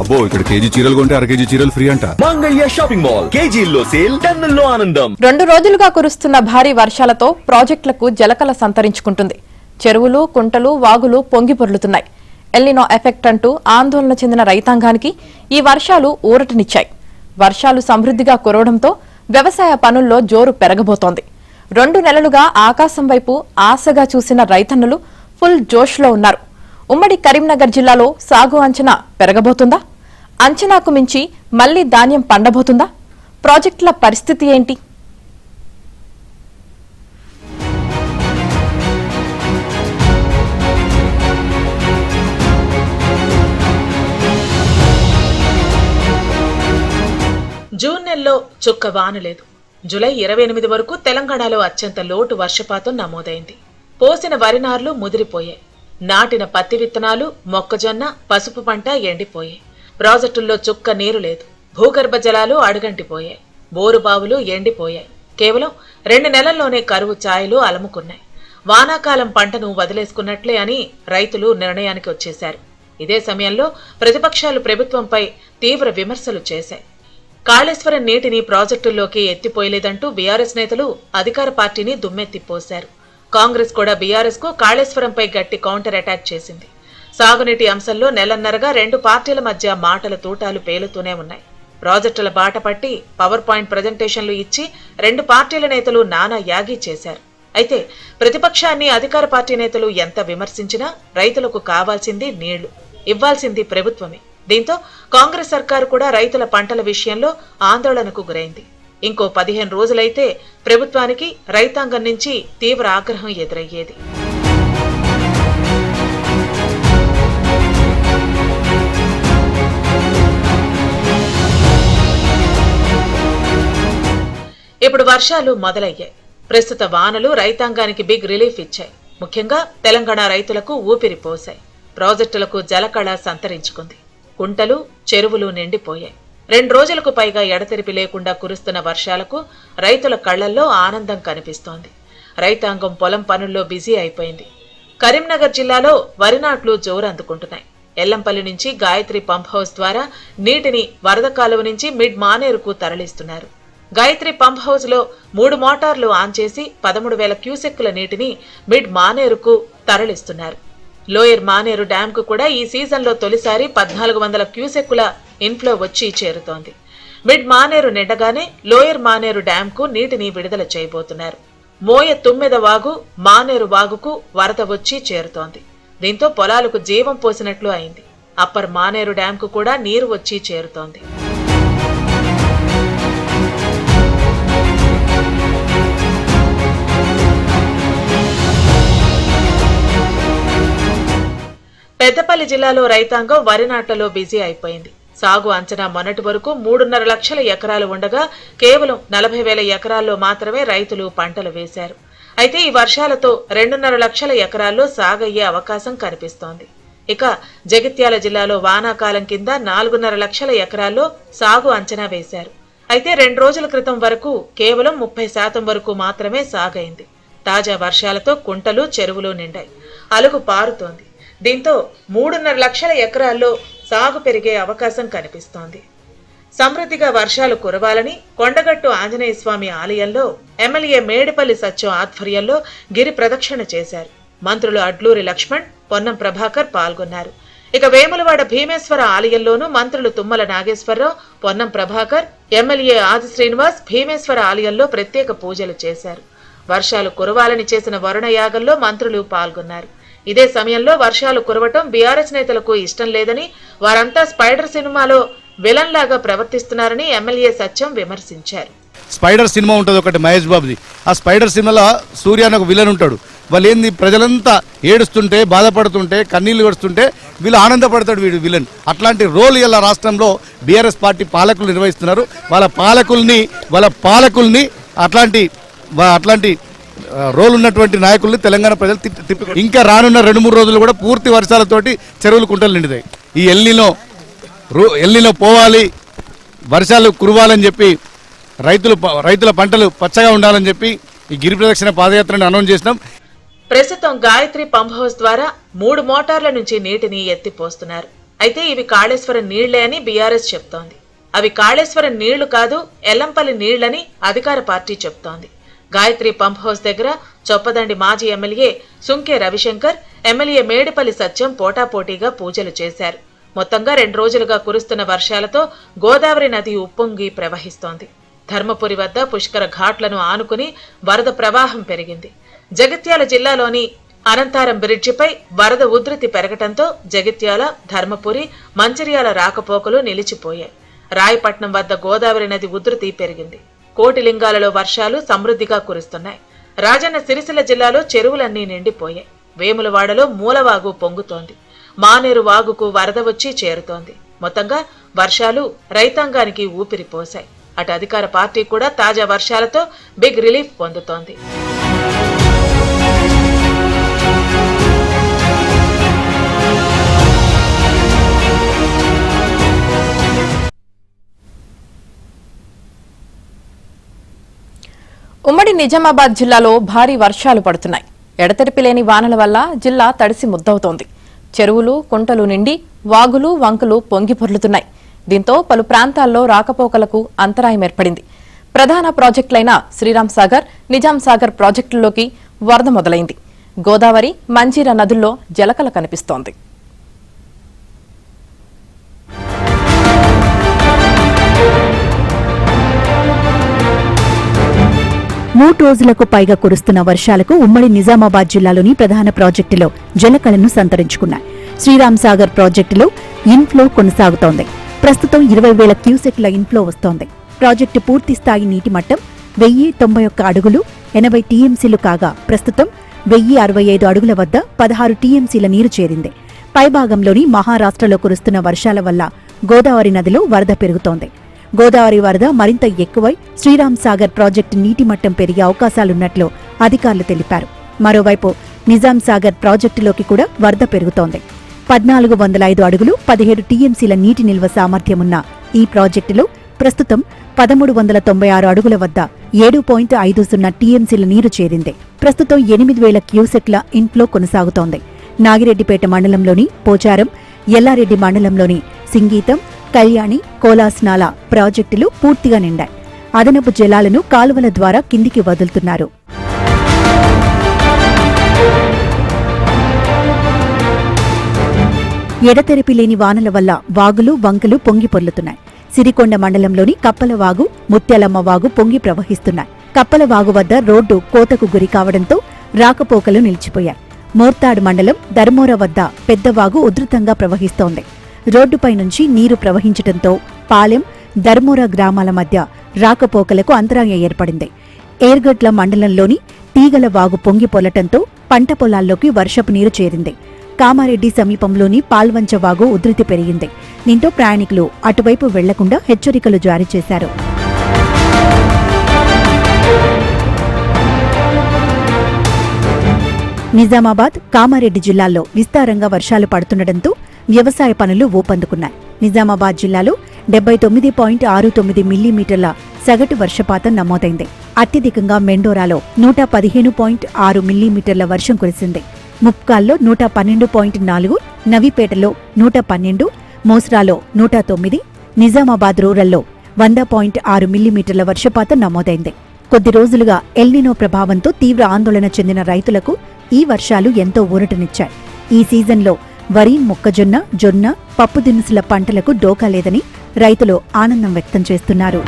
అబ్బో ఇక్కడ కేజీ చీరలు కొంటే అర కేజీ చీరలు ఫ్రీ అంట. మంగళ్య షాపింగ్ మాల్ కేజీల్లో సేల్, టన్నుల్లో ఆనందం. 2 రోజులుగా కురుస్తున్న భారీ వర్షాలతో ప్రాజెక్టులకు జలకల సంతరించుకుంటుంది. చెరువులు, కుంటలు, వాగులు పొంగి పొర్లుతున్నాయి. ఎల్నినో ఎఫెక్ట్ అంటూ ఆందోళన చెందిన రైతాంగానికి ఈ వర్షాలు ఊరటనిచ్చాయి. వర్షాలు సమృద్ధిగా కురవడంతో వ్యవసాయ పనుల్లో జోరు పెరగబోతోంది. 2 నెలలుగా ఆకాశం వైపు ఆశగా చూసిన రైతన్నులు ఫుల్ జోష్లో ఉన్నారు. ఉమ్మడి కరీంనగర్ జిల్లాలో సాగు అంచనా పెరగబోతుందా? అంచనాకు మించి మళ్లీ ధాన్యం పండబోతుందా? ప్రాజెక్టుల పరిస్థితి ఏంటి? జూన్ నెలలో చుక్క వాన లేదు. జూలై 28 వరకు తెలంగాణలో అత్యంత లోటు వర్షపాతం నమోదైంది. పోసిన వరి నార్లు ముదిరిపోయాయి. నాటిన పత్తి విత్తనాలు, మొక్కజొన్న, పసుపు పంట ఎండిపోయాయి. ప్రాజెక్టుల్లో చుక్క నీరు లేదు. భూగర్భ జలాలు అడుగంటిపోయాయి. బోరుబావులు ఎండిపోయాయి. కేవలం 2 నెలల్లోనే కరువు ఛాయలు అలముకున్నాయి. వానాకాలం పంటను వదిలేసుకున్నట్లే అని రైతులు నిర్ణయానికి వచ్చేశారు. ఇదే సమయంలో ప్రతిపక్షాలు ప్రభుత్వంపై తీవ్ర విమర్శలు చేశాయి. కాళేశ్వరం నీటిని ప్రాజెక్టుల్లోకి ఎత్తిపోయలేదంటూ బీఆర్ఎస్ నేతలు అధికార పార్టీని దుమ్మెత్తిపోశారు. కాంగ్రెస్ కూడా బీఆర్ఎస్ కు కాళేశ్వరంపై గట్టి కౌంటర్ అటాక్ చేసింది. సాగునీటి అంశంలో నెలన్నరగా 2 పార్టీల మధ్య మాటల తూటాలు పేలుతూనే ఉన్నాయి. ప్రాజెక్టుల బాట పట్టి పవర్ పాయింట్ ప్రజెంటేషన్లు ఇచ్చి 2 పార్టీల నేతలు నానా యాగి చేశారు. అయితే ప్రతిపక్షాన్ని అధికార పార్టీ నేతలు ఎంత విమర్శించినా రైతులకు కావాల్సింది నీళ్లు, ఇవ్వాల్సింది ప్రభుత్వమే. దీంతో కాంగ్రెస్ సర్కారు కూడా రైతుల పంటల విషయంలో ఆందోళనకు గురైంది. ఇంకో 15 రోజులైతే ప్రభుత్వానికి రైతాంగం నుంచి తీవ్ర ఆగ్రహం ఎదురయ్యేది. ఇప్పుడు వర్షాలు మొదలయ్యాయి. ప్రస్తుత వానలు రైతాంగానికి బిగ్ రిలీఫ్ ఇచ్చాయి. ముఖ్యంగా తెలంగాణ రైతులకు ఊపిరి పోశాయి. ప్రాజెక్టులకు జలకళ సంతరించుకుంది. కుంటలు, చెరువులు నిండిపోయాయి. 2 రోజులకు పైగా ఎడతెరిపి లేకుండా కురుస్తున్న వర్షాలకు రైతుల కళ్లల్లో ఆనందం కనిపిస్తోంది. రైతాంగం పొలం పనుల్లో బిజీ అయిపోయింది. కరీంనగర్ జిల్లాలో వరి నాట్లు జోరు అందుకుంటున్నాయి. ఎల్లంపల్లి నుంచి గాయత్రి పంప్ హౌస్ ద్వారా నీటిని వరద కాలువ నుంచి మిడ్ మానేరుకు తరలిస్తున్నారు. గాయత్రి పంప్ హౌస్ లో 3 మోటార్లు ఆన్ చేసి 13,000 క్యూసెక్కుల నీటిని మిడ్ మానేరుకు తరలిస్తున్నారు. లోయర్ మానేరు డ్యామ్ కు కూడా ఈ సీజన్లో తొలిసారి 1400 క్యూసెక్కుల ఇన్ఫ్లో వచ్చి చేరుతోంది. మిడ్ మానేరు నిండగానే లోయర్ మానేరు డ్యామ్ కు నీటిని విడుదల చేయబోతున్నారు. మోయ తుమ్మెద వాగు, మానేరు వాగుకు వరద వచ్చి చేరుతోంది. దీంతో పొలాలకు జీవం పోసినట్లు అయింది. అప్పర్ మానేరు డ్యామ్ కు కూడా నీరు వచ్చి చేరుతోంది. పెద్దపల్లి జిల్లాలో రైతాంగం వరి నాట్లలో బిజీ అయిపోయింది. సాగు అంచనా మొన్నటి వరకు 3.5 లక్షల ఎకరాలు ఉండగా కేవలం 40,000 ఎకరాల్లో మాత్రమే రైతులు పంటలు వేశారు. అయితే ఈ వర్షాలతో 2.5 లక్షల ఎకరాల్లో సాగయ్యే అవకాశం కనిపిస్తోంది. ఇక జగిత్యాల జిల్లాలో వానాకాలం కింద 4.5 లక్షల ఎకరాల్లో సాగు అంచనా వేశారు. అయితే 2 రోజుల క్రితం వరకు కేవలం 30% వరకు మాత్రమే సాగైంది. తాజా వర్షాలతో కుంటలు, చెరువులు నిండాయి. అలుగు పారుతోంది. దీంతో 3.5 లక్షల ఎకరాల్లో సాగు పెరిగే అవకాశం కనిపిస్తోంది. సమృద్ధిగా వర్షాలు కురవాలని కొండగట్టు ఆంజనేయ స్వామి ఆలయంలో ఎమ్మెల్యే మేడిపల్లి సత్యం ఆధ్వర్యంలో గిరి ప్రదక్షిణ చేశారు. మంత్రులు అడ్లూరి లక్ష్మణ్, పొన్నం ప్రభాకర్ పాల్గొన్నారు. ఇక వేములవాడ భీమేశ్వర ఆలయంలోనూ మంత్రులు తుమ్మల నాగేశ్వరరావు, పొన్నం ప్రభాకర్, ఎమ్మెల్యే ఆది శ్రీనివాస్ భీమేశ్వర ఆలయంలో ప్రత్యేక పూజలు చేశారు. వర్షాలు కురవాలని చేసిన వరుణ యాగంలో మంత్రులు పాల్గొన్నారు. ఇదే సమయంలో వర్షాలు కురవటం బీఆర్ఎస్ నేతలకు ఇష్టం లేదని, వారంతా స్పైడర్ సినిమాలో విలన్ లాగా ప్రవర్తిస్తున్నారని ఎమ్మెల్యే సత్యం విమర్శించారు. స్పైడర్ సినిమా ఉంటుంది ఒకటి మహేష్ బాబుది. ఆ స్పైడర్ సినిమాలో సూర్య అని ఒక విలన్ ఉంటాడు. వాళ్ళు ఏంది, ప్రజలంతా ఏడుస్తుంటే, బాధపడుతుంటే, కన్నీళ్లు కొడుతుంటే వీళ్ళు ఆనందపడతాడు వీడు విలన్. అట్లాంటి రోల్ ఇలా రాష్ట్రంలో బీఆర్ఎస్ పార్టీ పాలకులు నిర్వహిస్తున్నారు. వాళ్ళ పాలకుల్ని అట్లాంటి రోల్ ఉన్నటువంటి నాయకుల్ని తెలంగాణ ప్రజలు ఇంకా రానున్న 2-3 రోజులు కూడా పూర్తి వర్షాలతోటి చెరువులు, కుంటలు నిండుతాయి. ఈ ఎల్నినో పోవాలి, వర్షాలు కురవాలని చెప్పి రైతుల పంటలు పచ్చగా ఉండాలని చెప్పి ఈ గిరి ప్రదక్షిణ పాదయాత్రను అనౌన్స్ చేసినాం. ప్రస్తుతం గాయత్రి పంప్ హౌస్ ద్వారా 3 మోటార్ల నుంచి నీటిని ఎత్తిపోస్తున్నారు. అయితే ఇవి కాళేశ్వరం నీళ్లే అని బీఆర్ఎస్ చెప్తోంది. అవి కాళేశ్వరం నీళ్లు కాదు, ఎల్లంపల్లి నీళ్లని అధికార పార్టీ చెప్తోంది. గాయత్రి పంప్ హౌస్ దగ్గర చొప్పదండి మాజీ ఎమ్మెల్యే సుంకే రవిశంకర్, ఎమ్మెల్యే మేడిపల్లి సత్యం పోటాపోటీగా పూజలు చేశారు. మొత్తంగా 2 రోజులుగా కురుస్తున్న వర్షాలతో గోదావరి నది ఉప్పొంగి ప్రవహిస్తోంది. ధర్మపురి వద్ద పుష్కర ఘాట్లను ఆనుకుని వరద ప్రవాహం పెరిగింది. జగిత్యాల జిల్లాలోని అనంతారం బ్రిడ్జిపై వరద ఉధృతి పెరగటంతో జగిత్యాల, ధర్మపురి, మంచిర్యాల రాకపోకలు నిలిచిపోయాయి. రాయపట్నం వద్ద గోదావరి నది ఉధృతి పెరిగింది. కోటిలింగాలలో వర్షాలు సమృద్ధిగా కురుస్తున్నాయి. రాజన్న సిరిసిల్ల జిల్లాలో చెరువులన్నీ నిండిపోయాయి. వేములవాడలో మూలవాగు పొంగుతోంది. మానేరు వాగుకు వరద వచ్చి చేరుతోంది. మొత్తంగా వర్షాలు రైతాంగానికి ఊపిరిపోశాయి. అటు అధికార పార్టీ కూడా తాజా వర్షాలతో బిగ్ రిలీఫ్ పొందుతోంది. ఉమ్మడి నిజామాబాద్ జిల్లాలో భారీ వర్షాలు పడుతున్నాయి. ఎడతెరిపి లేని వానల వల్ల జిల్లా తడిసి ముద్దవుతోంది. చెరువులు, కుంటలు నిండి వాగులు, వంకలు పొంగి పొర్లుతున్నాయి. దీంతో పలు ప్రాంతాల్లో రాకపోకలకు అంతరాయం ఏర్పడింది. ప్రధాన ప్రాజెక్టులైన శ్రీరామ్ సాగర్, నిజాం సాగర్ ప్రాజెక్టుల్లోకి వరద మొదలైంది. గోదావరి, మంజీరా నదుల్లో జలకల కనిపిస్తోంది. 3 రోజులకు పైగా కురుస్తున్న వర్షాలకు ఉమ్మడి నిజామాబాద్ జిల్లాలోని ప్రధాన ప్రాజెక్టులో జలకళను సంతరించుకున్నాయి. శ్రీరామ్ సాగర్ ప్రాజెక్టులో ఇన్ఫ్లో కొనసాగుతోంది. ప్రస్తుతం 20,000 క్యూసెక్ల ఇన్ఫ్లో వస్తోంది. ప్రాజెక్టు పూర్తి స్థాయి నీటి మట్టం 1091 అడుగులు 80 టీఎంసీలు కాగా ప్రస్తుతం 1065 అడుగుల వద్ద 16 టీఎంసీల నీరు చేరింది. పైభాగంలోని మహారాష్ట్రలో కురుస్తున్న వర్షాల వల్ల గోదావరి నదిలో వరద పెరుగుతోంది. గోదావరి వరద మరింత ఎక్కువై శ్రీరామ్ సాగర్ ప్రాజెక్టు నీటి మట్టం పెరిగే అవకాశాలున్నట్లు అధికారులు తెలిపారు. మరోవైపు నిజాం సాగర్ ప్రాజెక్టులోకి కూడా వరద పెరుగుతోంది. 1405 అడుగులు 17 టీఎంసీల నీటి నిల్వ సామర్థ్యమున్న ఈ ప్రాజెక్టులో ప్రస్తుతం 1396 అడుగుల వద్ద 7.50 టీఎంసీల నీరు చేరింది. ప్రస్తుతం 8,000 క్యూసెక్ల ఇన్ఫ్లో కొనసాగుతోంది. నాగిరెడ్డిపేట మండలంలోని పోచారం, ఎల్లారెడ్డి మండలంలోని సింగీతం, కళ్యాణి, కోలాస్నాల ప్రాజెక్టులు పూర్తిగా నిండాయి. అదనపు జలాలను కాలువల ద్వారా కిందికి వదులుతున్నారు. ఎడతెరిపి లేని వానల వల్ల వాగులు, వంకలు పొంగి పొర్లుతున్నాయి. సిరికొండ మండలంలోని కప్పలవాగు, ముత్యాలమ్మ వాగు పొంగి ప్రవహిస్తున్నాయి. కప్పలవాగు వద్ద రోడ్డు కోతకు గురి కావడంతో రాకపోకలు నిలిచిపోయాయి. మోర్తాడు మండలం ధర్మోర వద్ద పెద్దవాగు ఉధృతంగా ప్రవహిస్తోంది. రోడ్డుపై నుంచి నీరు ప్రవహించడంతో పాలెం, ధర్మోర గ్రామాల మధ్య రాకపోకలకు అంతరాయం ఏర్పడింది. ఏర్గట్ల మండలంలోని తీగల వాగు పొంగి పొల్లటంతో పంట పొలాల్లోకి వర్షపు నీరు చేరింది. కామారెడ్డి సమీపంలోని పాల్వంచ వాగు ఉధృతి పెరిగింది. దీంతో ప్రయాణికులు అటువైపు వెళ్లకుండా హెచ్చరికలు జారీ చేశారు. నిజామాబాద్, కామారెడ్డి జిల్లాల్లో విస్తారంగా వర్షాలు పడుతుండటంతో వ్యవసాయ పనులు ఊపందుకున్నాయి. నిజామాబాద్ జిల్లాలో 79.69 మిల్లీమీటర్ల సగటు వర్షపాతం నమోదైంది. అత్యధికంగా మెండోరాలో 115.6 మిల్లీమీటర్ల వర్షం కురిసింది. ముప్కాల్లో 112.4, నవీపేటలో 112, మోస్రాలో 109, నిజామాబాద్ రూరల్లో 100.6 మిల్లీమీటర్ల వర్షపాతం నమోదైంది. కొద్ది రోజులుగా ఎల్నినో ప్రభావంతో తీవ్ర ఆందోళన చెందిన రైతులకు ఈ వర్షాలు ఎంతో ఊరటనిచ్చాయి. ఈ సీజన్లో వరి, మొక్కజొన్న, జొన్న, పప్పు దినుసుల పంటలకు డోకా లేదని రైతులు ఆనందం వ్యక్తం చేస్తున్నారు.